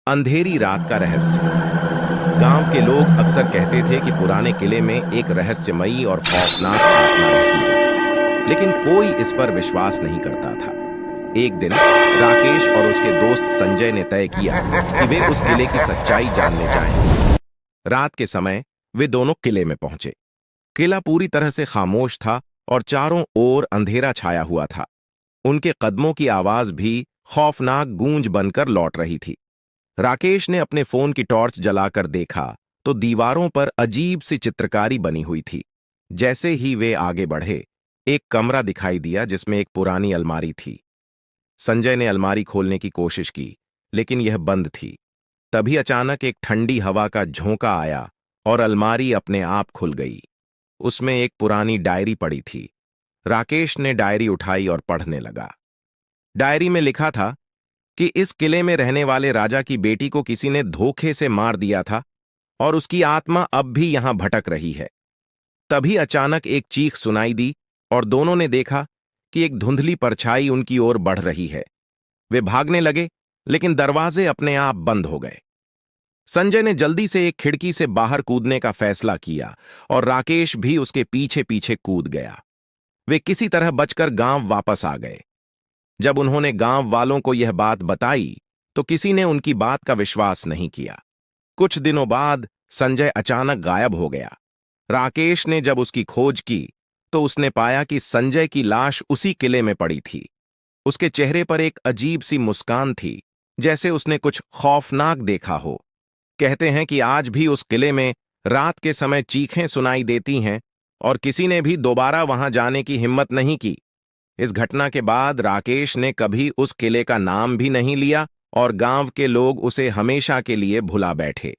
अंधेरी रात का रहस्य। गांव के लोग अक्सर कहते थे कि पुराने किले में एक रहस्यमयी और खौफनाक आत्मा रहती है, लेकिन कोई इस पर विश्वास नहीं करता था। एक दिन राकेश और उसके दोस्त संजय ने तय किया कि वे उस किले की सच्चाई जानने जाएं। रात के समय वे दोनों किले में पहुंचे। किला पूरी तरह से खामोश था और चारों ओर अंधेरा छाया हुआ था। उनके कदमों की आवाज भी खौफनाक गूंज बनकर लौट रही थी। राकेश ने अपने फोन की टॉर्च जलाकर देखा तो दीवारों पर अजीब सी चित्रकारी बनी हुई थी। जैसे ही वे आगे बढ़े, एक कमरा दिखाई दिया जिसमें एक पुरानी अलमारी थी। संजय ने अलमारी खोलने की कोशिश की, लेकिन यह बंद थी। तभी अचानक एक ठंडी हवा का झोंका आया और अलमारी अपने आप खुल गई। उसमें एक पुरानी डायरी पड़ी थी। राकेश ने डायरी उठाई और पढ़ने लगा। डायरी में लिखा था कि इस किले में रहने वाले राजा की बेटी को किसी ने धोखे से मार दिया था और उसकी आत्मा अब भी यहां भटक रही है। तभी अचानक एक चीख सुनाई दी और दोनों ने देखा कि एक धुंधली परछाई उनकी ओर बढ़ रही है। वे भागने लगे, लेकिन दरवाजे अपने आप बंद हो गए। संजय ने जल्दी से एक खिड़की से बाहर कूदने का फैसला किया और राकेश भी उसके पीछे पीछे कूद गया। वे किसी तरह बचकर गांव वापस आ गए। जब उन्होंने गांव वालों को यह बात बताई तो किसी ने उनकी बात का विश्वास नहीं किया। कुछ दिनों बाद संजय अचानक गायब हो गया। राकेश ने जब उसकी खोज की तो उसने पाया कि संजय की लाश उसी किले में पड़ी थी। उसके चेहरे पर एक अजीब सी मुस्कान थी, जैसे उसने कुछ खौफनाक देखा हो। कहते हैं कि आज भी उस किले में रात के समय चीखें सुनाई देती हैं और किसी ने भी दोबारा वहां जाने की हिम्मत नहीं की। इस घटना के बाद राकेश ने कभी उस किले का नाम भी नहीं लिया और गांव के लोग उसे हमेशा के लिए भुला बैठे।